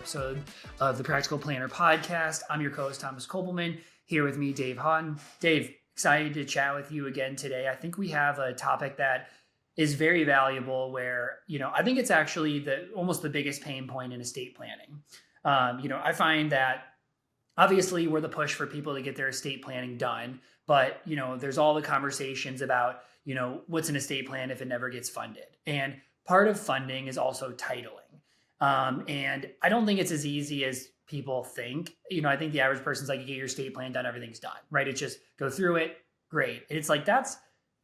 episode of the Practical Planner podcast. I'm your co-host, Thomas Kopelman, here with me, Dave Haughton. Dave, excited to chat with you again today. I think we have a topic that is very valuable where, I think it's actually almost the biggest pain point in estate planning. I find that obviously we're the push for people to get their estate planning done, but, there's all the conversations about, what's an estate plan if it never gets funded? And part of funding is also titling. And I don't think it's as easy as people think. I think the average person's like, you get your estate plan done, everything's done, right? It's just go through it, great. And it's like, that's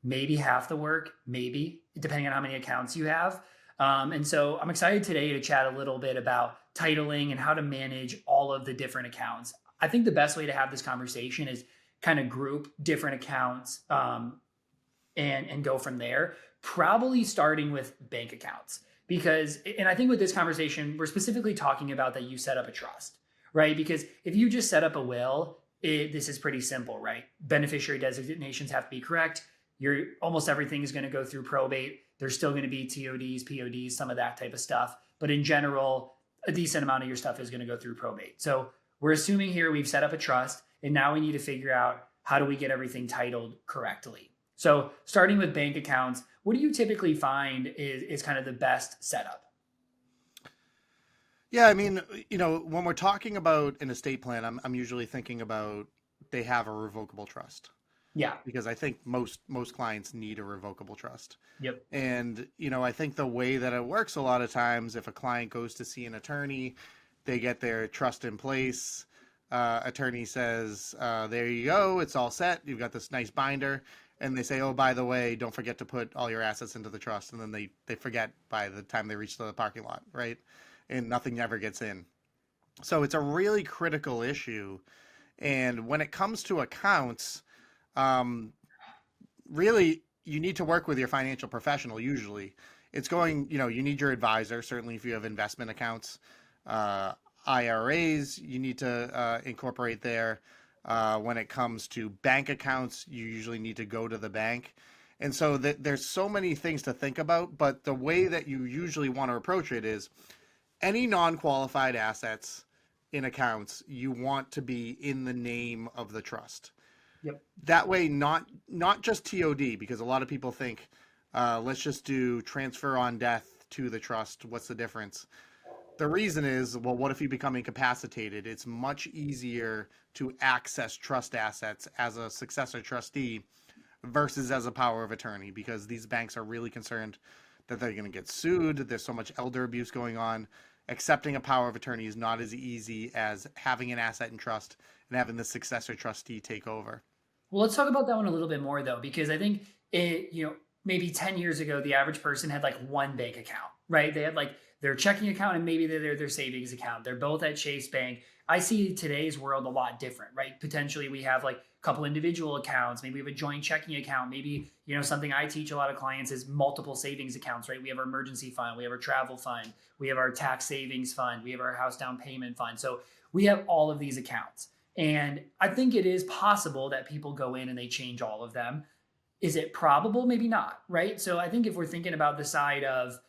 maybe half the work, maybe, depending on how many accounts you have. And so I'm excited today to chat a little bit about titling and how to manage all of the different accounts. I think the best way to have this conversation is kind of group different accounts and go from there, probably starting with bank accounts. And I think with this conversation, we're specifically talking about that you set up a trust, right? Because if you just set up a will, this is pretty simple, right? Beneficiary designations have to be correct. Almost everything is going to go through probate. There's still going to be TODs, PODs, some of that type of stuff. But in general, a decent amount of your stuff is going to go through probate. So we're assuming here we've set up a trust, and now we need to figure out how do we get everything titled correctly. So starting with bank accounts, what do you typically find is kind of the best setup? Yeah, I mean, when we're talking about an estate plan, I'm usually thinking about they have a revocable trust. Yeah. Because I think most clients need a revocable trust. Yep. And, I think the way that it works a lot of times, if a client goes to see an attorney, they get their trust in place. Attorney says, there you go, it's all set. You've got this nice binder. And they say, oh, by the way, don't forget to put all your assets into the trust. And then they forget by the time they reach the parking lot, right? And nothing ever gets in. So it's a really critical issue. And when it comes to accounts, really, you need to work with your financial professional usually. It's you need your advisor, certainly if you have investment accounts. IRAs, you need to incorporate there. When it comes to bank accounts, you usually need to go to the bank. And so there's so many things to think about, but the way that you usually want to approach it is any non-qualified assets in accounts, you want to be in the name of the trust. Yep. That way, not just TOD, because a lot of people think, let's just do transfer on death to the trust. What's the difference? The reason is, well, what if you become incapacitated? It's much easier to access trust assets as a successor trustee versus as a power of attorney, because these banks are really concerned that they're going to get sued. There's so much elder abuse going on. Accepting a power of attorney is not as easy as having an asset in trust and having the successor trustee take over. Well, let's talk about that one a little bit more, though, because I think maybe 10 years ago, the average person had like one bank account, right? They had like their checking account and maybe their savings account. They're both at Chase Bank. I see today's world a lot different, right? Potentially we have like a couple individual accounts. Maybe we have a joint checking account. Maybe, something I teach a lot of clients is multiple savings accounts, right? We have our emergency fund. We have our travel fund. We have our tax savings fund. We have our house down payment fund. So we have all of these accounts. And I think it is possible that people go in and they change all of them. Is it probable? Maybe not, right? So I think if we're thinking about the side of,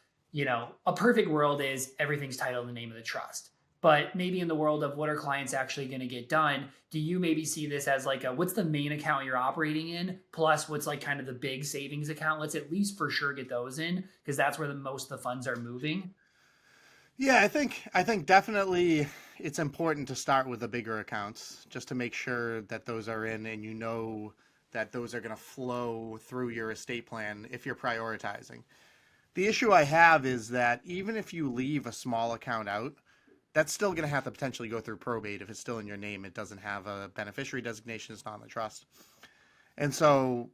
a perfect world is everything's titled in the name of the trust. But maybe in the world of what are clients actually going to get done, do you maybe see this as like what's the main account you're operating in plus what's like kind of the big savings account? Let's at least for sure get those in because that's where most of the funds are moving. Yeah, I think definitely it's important to start with the bigger accounts just to make sure that those are in and that those are going to flow through your estate plan if you're prioritizing. The issue I have is that even if you leave a small account out, that's still going to have to potentially go through probate if it's still in your name. It doesn't have a beneficiary designation. It's not in the trust. And so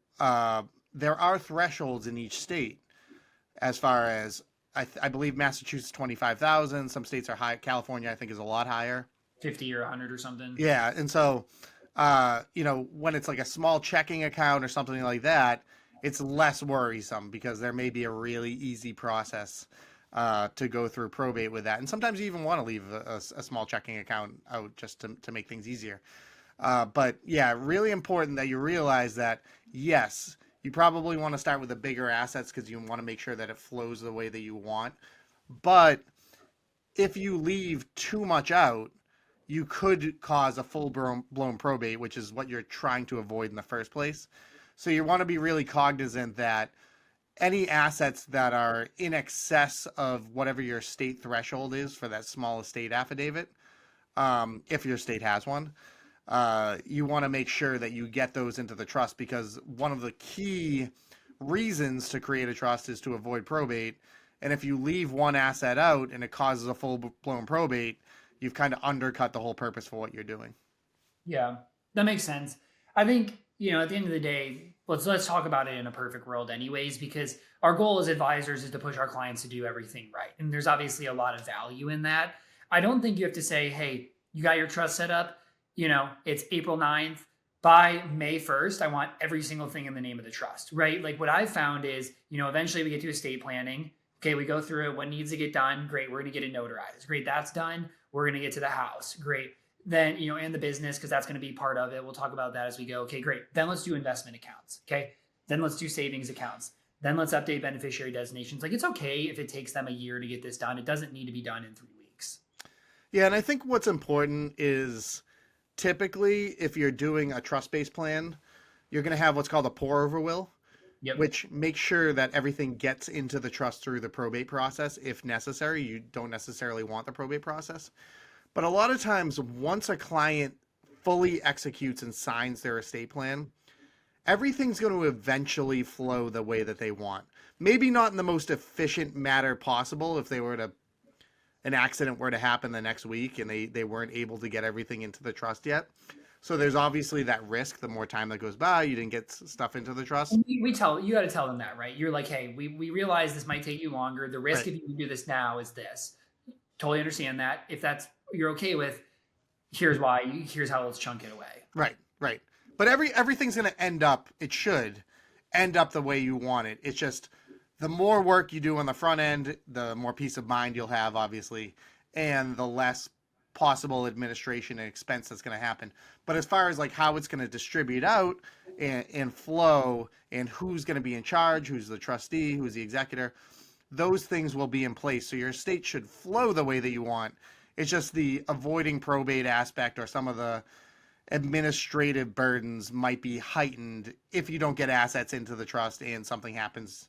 there are thresholds in each state as far as I believe Massachusetts 25,000. Some states are high. California, I think, is a lot higher. 50 or 100 or something. Yeah. And so, when it's like a small checking account or something like that, it's less worrisome because there may be a really easy process to go through probate with that. And sometimes you even want to leave a small checking account out just to make things easier. But yeah, really important that you realize that, yes, you probably want to start with the bigger assets because you want to make sure that it flows the way that you want. But if you leave too much out, you could cause a full blown probate, which is what you're trying to avoid in the first place. So you want to be really cognizant that any assets that are in excess of whatever your state threshold is for that small estate affidavit, if your state has one, you want to make sure that you get those into the trust, because one of the key reasons to create a trust is to avoid probate. And if you leave one asset out and it causes a full blown probate, you've kind of undercut the whole purpose for what you're doing. Yeah, that makes sense. I think, at the end of the day, let's talk about it in a perfect world anyways, because our goal as advisors is to push our clients to do everything right. And there's obviously a lot of value in that. I don't think you have to say, hey, you got your trust set up, it's April 9th. By May 1st, I want every single thing in the name of the trust, right? Like what I've found is, eventually we get to estate planning. Okay, we go through it. What needs to get done? Great. We're going to get it notarized. Great. That's done. We're going to get to the house. Great. Then, and the business, because that's going to be part of it. We'll talk about that as we go. Okay, great. Then let's do investment accounts. Okay. Then let's do savings accounts. Then let's update beneficiary designations. Like it's okay if it takes them a year to get this done. It doesn't need to be done in 3 weeks. Yeah. And I think what's important is typically if you're doing a trust-based plan, you're going to have what's called a pour-over will. Yep. Which makes sure that everything gets into the trust through the probate process if necessary. You don't necessarily want the probate process. But a lot of times, once a client fully executes and signs their estate plan, everything's going to eventually flow the way that they want. Maybe not in the most efficient manner possible if an accident were to happen the next week and they weren't able to get everything into the trust yet. So there's obviously that risk. The more time that goes by, you didn't get stuff into the trust. You got to tell them that, right? You're like, hey, we realize this might take you longer. The risk if you do this now is this. Totally understand that. If that's you're okay with, here's why. Here's how let's chunk it away. Right. But everything's going to end up. It should end up the way you want it. It's just the more work you do on the front end, the more peace of mind you'll have, obviously, and the less possible administration and expense that's going to happen. But as far as like how it's going to distribute out and flow and who's going to be in charge, who's the trustee, who's the executor, those things will be in place. So your estate should flow the way that you want. It's just the avoiding probate aspect or some of the administrative burdens might be heightened if you don't get assets into the trust and something happens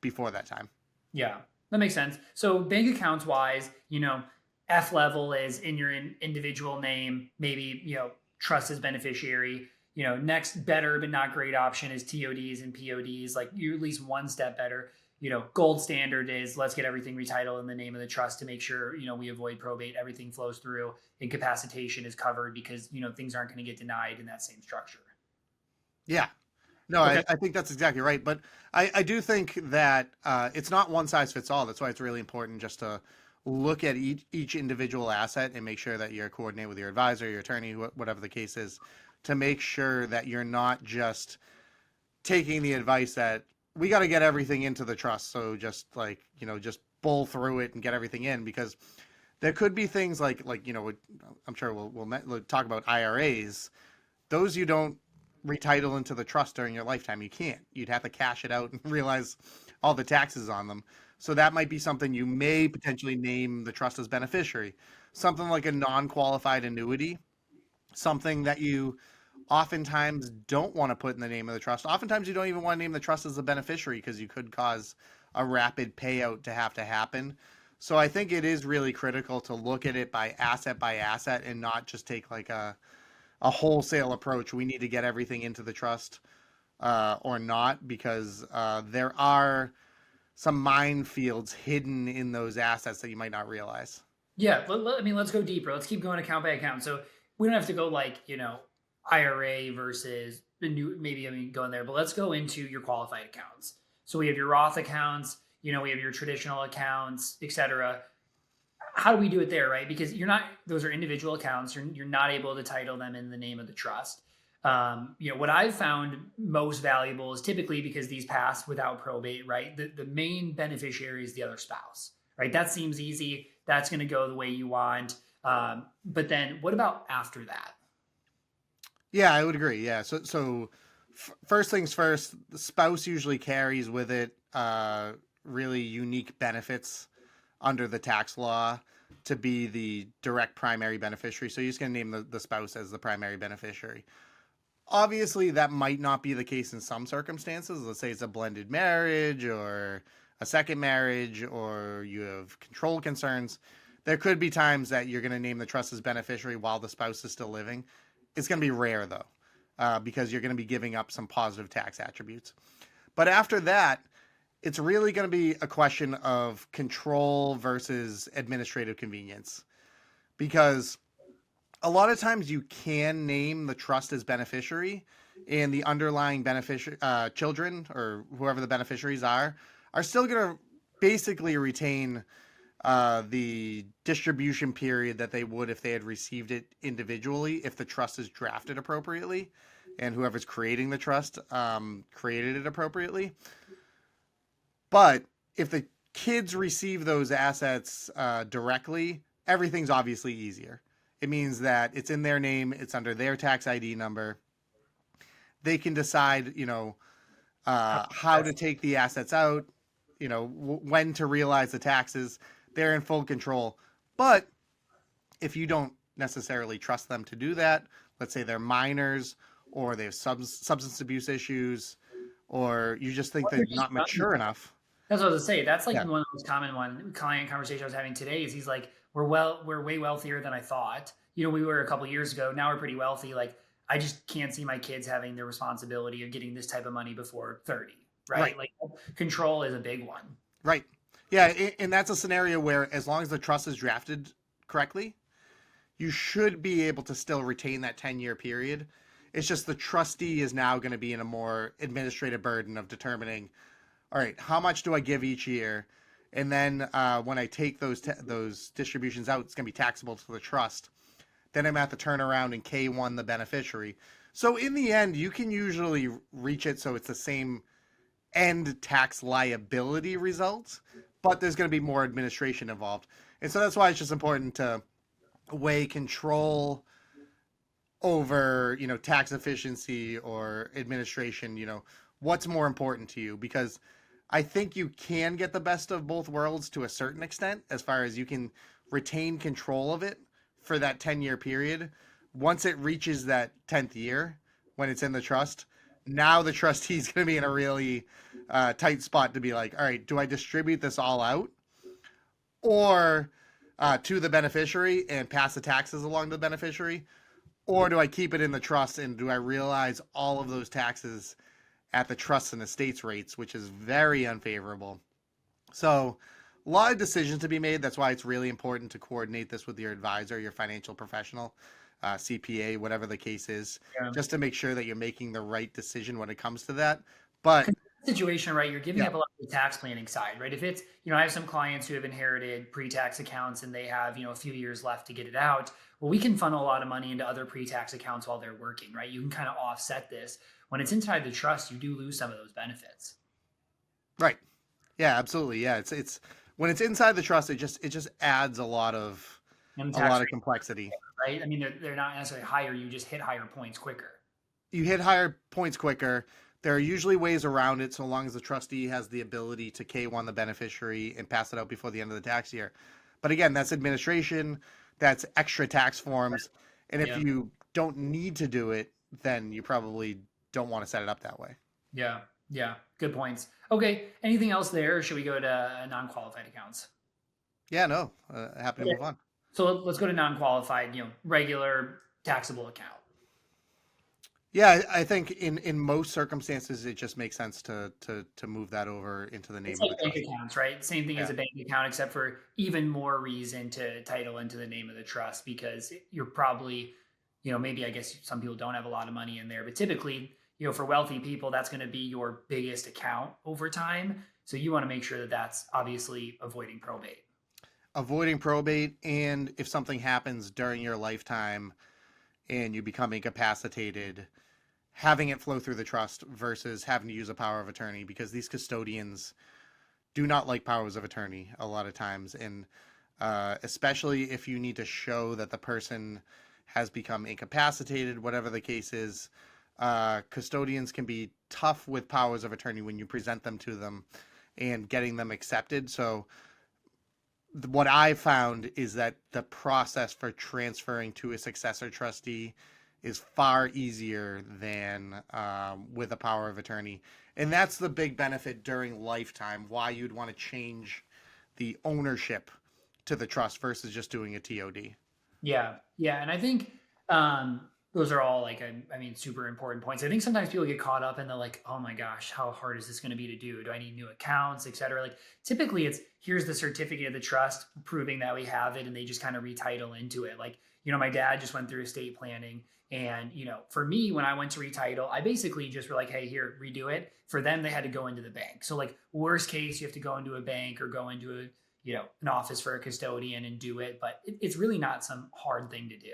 before that time. Yeah, that makes sense. So bank accounts wise, F level is in your individual name, maybe, trust as beneficiary. Next better but not great option is TODs and PODs. Like you're at least one step better. Gold standard is let's get everything retitled in the name of the trust to make sure, we avoid probate, everything flows through. Incapacitation is covered because, things aren't going to get denied in that same structure. Yeah. No, okay. I think that's exactly right. But I do think that it's not one size fits all. That's why it's really important just to look at each individual asset and make sure that you're coordinated with your advisor, your attorney, whatever the case is, to make sure that you're not just taking the advice that we got to get everything into the trust. So just just bull through it and get everything in, because there could be things like I'm sure we'll talk about IRAs. Those you don't retitle into the trust during your lifetime. You can't. You'd have to cash it out and realize all the taxes on them. So that might be something you may potentially name the trust as beneficiary. Something like a non-qualified annuity, something that you oftentimes don't want to put in the name of the trust. Oftentimes you don't even want to name the trust as a beneficiary because you could cause a rapid payout to happen. So I think it is really critical to look at it by asset and not just take like a wholesale approach. We need to get everything into the trust or not, because there are some minefields hidden in those assets that you might not realize. Yeah, let's go deeper. Let's keep going account by account. So we don't have to go IRA versus the new, going there, but let's go into your qualified accounts. So we have your Roth accounts, we have your traditional accounts, etc. How do we do it there, right? Because those are individual accounts. You're not able to title them in the name of the trust. What I've found most valuable is typically, because these pass without probate, right? The main beneficiary is the other spouse, right? That seems easy. That's going to go the way you want. But then what about after that? Yeah, I would agree. Yeah. So first things first, the spouse usually carries with it really unique benefits under the tax law to be the direct primary beneficiary. So you're just going to name the spouse as the primary beneficiary. Obviously, that might not be the case in some circumstances. Let's say it's a blended marriage or a second marriage, or you have control concerns. There could be times that you're going to name the trust as beneficiary while the spouse is still living. It's going to be rare, though, because you're going to be giving up some positive tax attributes. But after that, it's really going to be a question of control versus administrative convenience, because a lot of times you can name the trust as beneficiary, and the underlying children or whoever the beneficiaries are still going to basically retain the distribution period that they would if they had received it individually, if the trust is drafted appropriately and whoever's creating the trust created it appropriately. But if the kids receive those assets directly, everything's obviously easier. It means that it's in their name, it's under their tax ID number. They can decide, how to take the assets out, when to realize the taxes. They're in full control. But if you don't necessarily trust them to do that, let's say they're minors or they have substance abuse issues, or you just think they're not mature enough. That's what I was gonna say. That's like one of the most common client conversation I was having today is he's like, we're way wealthier than I thought. We were a couple of years ago. Now we're pretty wealthy. Like, I just can't see my kids having the responsibility of getting this type of money before 30, right? Like, control is a big one. Right. Yeah, and that's a scenario where as long as the trust is drafted correctly, you should be able to still retain that 10-year period. It's just the trustee is now going to be in a more administrative burden of determining, all right, how much do I give each year? And then when I take those distributions out, it's going to be taxable to the trust. Then I'm going to have to turn around and K1 the beneficiary. So in the end, you can usually reach it so it's the same end tax liability result, but there's going to be more administration involved. And so that's why it's just important to weigh control over, tax efficiency or administration, what's more important to you, because I think you can get the best of both worlds to a certain extent, as far as you can retain control of it for that 10-year period. Once it reaches that 10th year, when it's in the trust, now the trustee is going to be in a really tight spot to be like, all right, do I distribute this all out or to the beneficiary and pass the taxes along to the beneficiary? Or do I keep it in the trust and do I realize all of those taxes at the trust and estates rates, which is very unfavorable? So a lot of decisions to be made. That's why it's really important to coordinate this with your advisor, your financial professional, CPA, whatever the case is, just to make sure that you're making the right decision when it comes to that. But situation, right? You're giving up a lot of the tax planning side, right? If it's, I have some clients who have inherited pre-tax accounts and they have, a few years left to get it out. Well, we can funnel a lot of money into other pre-tax accounts while they're working, right? You can kind of offset this. When it's inside the trust, you do lose some of those benefits. Right. Yeah, absolutely. Yeah. It's when it's inside the trust, it just adds a lot of complexity. Right. I mean, they're not necessarily higher. You just hit higher points quicker. You hit higher points quicker. There are usually ways around it, so long as the trustee has the ability to K1 the beneficiary and pass it out before the end of the tax year. But again, that's administration, that's extra tax forms. And if you don't need to do it, then you probably don't want to set it up that way. Yeah. Yeah. Good points. Okay. Anything else there? Or should we go to non-qualified accounts? Yeah, no. Happy to move on. So let's go to non-qualified, regular taxable account. Yeah, I think in most circumstances, it just makes sense to move that over into the name of the trust. Bank accounts, right? Same thing as a bank account, except for even more reason to title into the name of the trust, because you're probably, maybe I guess some people don't have a lot of money in there, but typically, for wealthy people, that's going to be your biggest account over time. So you want to make sure that that's obviously avoiding probate. Avoiding probate, and if something happens during your lifetime and you become incapacitated, having it flow through the trust versus having to use a power of attorney, because these custodians do not like powers of attorney a lot of times. And especially if you need to show that the person has become incapacitated, whatever the case is, custodians can be tough with powers of attorney when you present them to them and getting them accepted. So what I found is that the process for transferring to a successor trustee is far easier than with a power of attorney. And that's the big benefit during lifetime, why you'd want to change the ownership to the trust versus just doing a TOD. Yeah, yeah, and I think those are all like I mean super important points. I think sometimes people get caught up and they're like, oh my gosh, how hard is this going to be to do? Do I need new accounts, et cetera? Like typically, it's here's the certificate of the trust proving that we have it, and they just kind of retitle into it. Like my dad just went through estate planning, and for me when I went to retitle, I basically just were like, hey, here, redo it. For them, they had to go into the bank. So like worst case, you have to go into a bank or go into a an office for a custodian and do it, but it's really not some hard thing to do.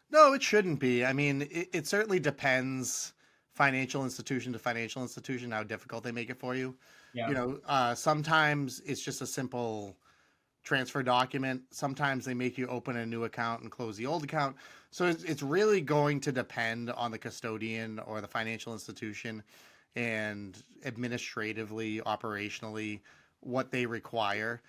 No, it shouldn't be. I mean, it certainly depends financial institution to financial institution how difficult they make it for you. Yeah. Sometimes it's just a simple transfer document. Sometimes they make you open a new account and close the old account. So it's really going to depend on the custodian or the financial institution and administratively, operationally, what they require.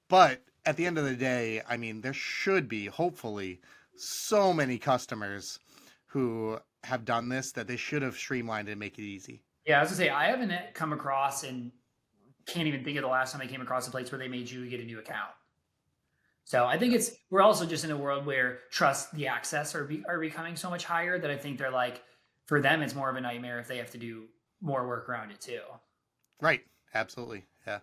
But at the end of the day, I mean, there should be, hopefully, so many customers who have done this that they should have streamlined it and make it easy. Yeah, I was gonna say I haven't come across and can't even think of the last time I came across a place where they made you get a new account. So I think we're also just in a world where trust the access are becoming so much higher that I think they're like for them it's more of a nightmare if they have to do more work around it too. Right. Absolutely. Yeah.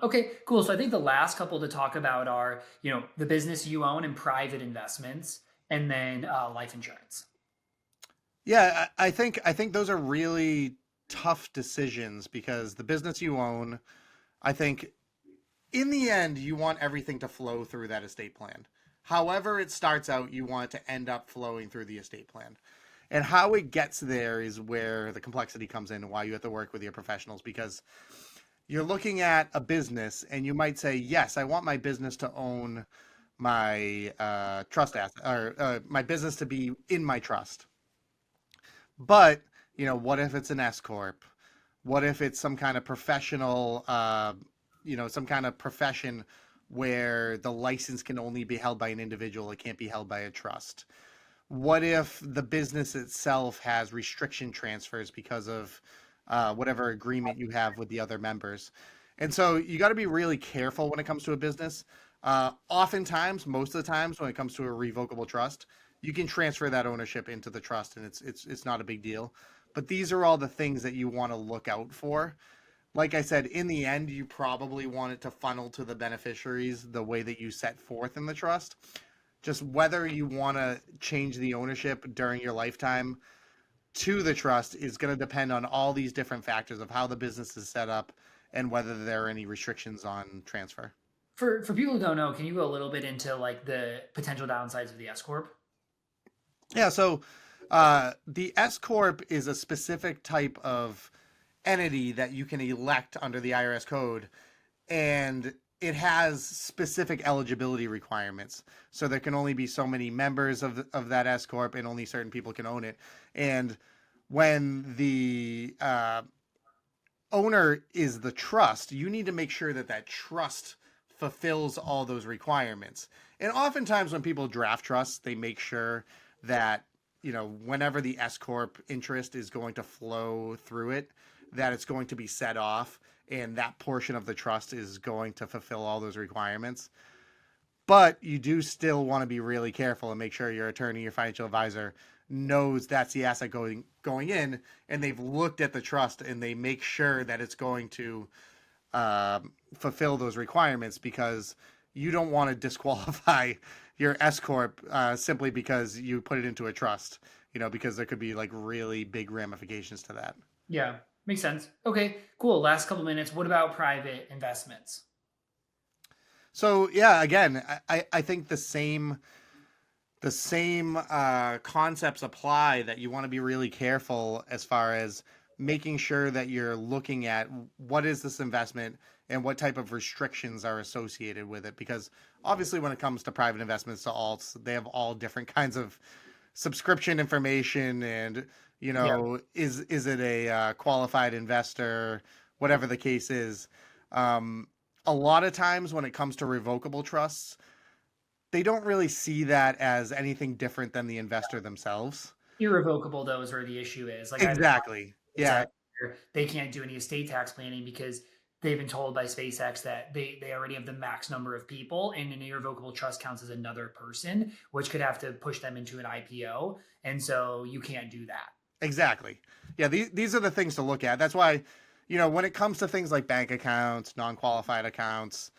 Okay, cool. So I think the last couple to talk about are, the business you own and private investments, and then life insurance. Yeah, I think those are really tough decisions because the business you own, I think in the end you want everything to flow through that estate plan. However it starts out, you want it to end up flowing through the estate plan. And how it gets there is where the complexity comes in and why you have to work with your professionals because you're looking at a business and you might say, yes, I want my business to own my trust asset or my business to be in my trust. But, what if it's an S corp? What if it's some kind of professional, some kind of profession where the license can only be held by an individual? It can't be held by a trust. What if the business itself has restriction transfers because of whatever agreement you have with the other members? And so you got to be really careful when it comes to a business. Oftentimes, most of the times, when it comes to a revocable trust, you can transfer that ownership into the trust, and it's not a big deal. But these are all the things that you want to look out for. Like I said, in the end, you probably want it to funnel to the beneficiaries the way that you set forth in the trust. Just whether you want to change the ownership during your lifetime to the trust is going to depend on all these different factors of how the business is set up and whether there are any restrictions on transfer. For people who don't know, can you go a little bit into like the potential downsides of the S corp? Yeah, so the S corp is a specific type of entity that you can elect under the IRS code, and it has specific eligibility requirements. So there can only be so many members of that S corp, and only certain people can own it. And when the owner is the trust, you need to make sure that that trust fulfills all those requirements. And oftentimes when people draft trusts, they make sure that, whenever the S corp interest is going to flow through it, that it's going to be set off and that portion of the trust is going to fulfill all those requirements. But you do still want to be really careful and make sure your attorney, your financial advisor knows that's the asset going in, and they've looked at the trust and they make sure that it's going to fulfill those requirements, because you don't want to disqualify your S corp simply because you put it into a trust, because there could be like really big ramifications to that. Yeah, makes sense. Okay, cool. Last couple minutes. What about private investments? So yeah, again, I think the same concepts apply, that you want to be really careful as far as making sure that you're looking at what is this investment and what type of restrictions are associated with it. Because obviously when it comes to private investments, to alts, they have all different kinds of subscription information and, is it a qualified investor, whatever the case is. A lot of times when it comes to revocable trusts, they don't really see that as anything different than the investor themselves. Irrevocable, though, is where the issue is. Like I've Exactly. SpaceX Yeah, where they can't do any estate tax planning because they've been told by SpaceX that they already have the max number of people, and an irrevocable trust counts as another person, which could have to push them into an IPO, and so you can't do that. exactly. Yeah, these are the things to look at. That's why, when it comes to things like bank accounts, non-qualified accounts,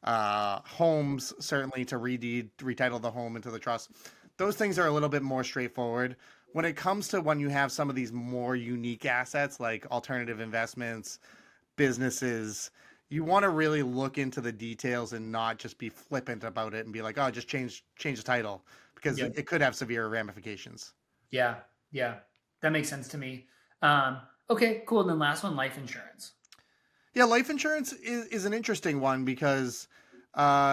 homes, certainly to retitle the home into the trust, those things are a little bit more straightforward. When it comes to when you have some of these more unique assets like alternative investments, businesses, you want to really look into the details and not just be flippant about it and be like, oh, just change the title, because Yeah. it could have severe ramifications. Yeah. Yeah. That makes sense to me. Um, okay, cool. And then last one, life insurance. Yeah, life insurance is an interesting one because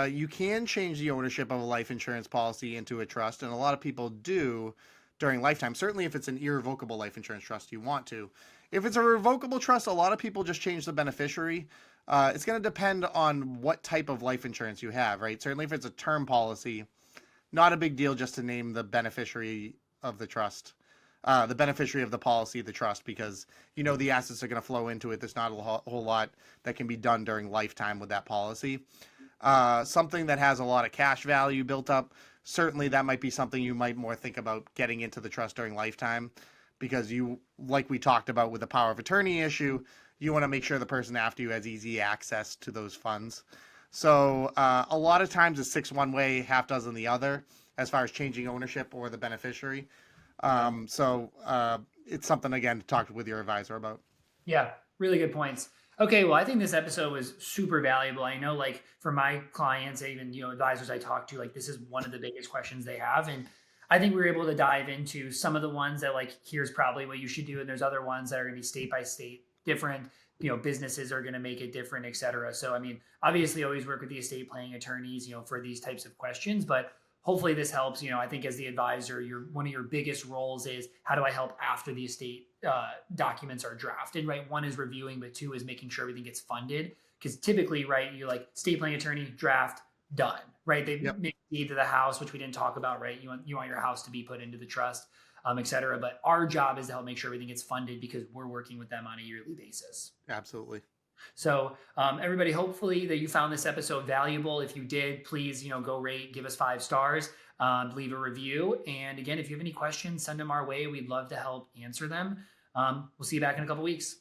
you can change the ownership of a life insurance policy into a trust, and a lot of people do during lifetime. Certainly, if it's an irrevocable life insurance trust, you want to. If it's a revocable trust, a lot of people just change the beneficiary. It's going to depend on what type of life insurance you have, right? Certainly, if it's a term policy, not a big deal just to name the beneficiary of the trust, the beneficiary of the policy, the trust, because the assets are going to flow into it. There's not a whole lot that can be done during lifetime with that policy. Something that has a lot of cash value built up, certainly that might be something you might more think about getting into the trust during lifetime, because like we talked about with the power of attorney issue, you want to make sure the person after you has easy access to those funds. So a lot of times it's six one way, half dozen the other, as far as changing ownership or the beneficiary. So it's something, again, to talk with your advisor about. Yeah, really good points. Okay, well, I think this episode was super valuable. I know, like for my clients, even advisors I talk to, like this is one of the biggest questions they have, and I think we were able to dive into some of the ones that like here's probably what you should do, and there's other ones that are going to be state by state different. Businesses are going to make it different, et cetera. So, I mean, obviously, always work with the estate planning attorneys, for these types of questions, but hopefully this helps. I think as the advisor, one of your biggest roles is how do I help after the estate documents are drafted, right? One is reviewing, but two is making sure everything gets funded. Because typically, right, you like estate planning attorney draft done, right? They Yep, make deed to the house, which we didn't talk about, right? You want your house to be put into the trust, et cetera. But our job is to help make sure everything gets funded because we're working with them on a yearly basis. absolutely. So, everybody, hopefully that you found this episode valuable. If you did, please, go rate, give us 5 stars, leave a review. And again, if you have any questions, send them our way. We'd love to help answer them. We'll see you back in a couple weeks.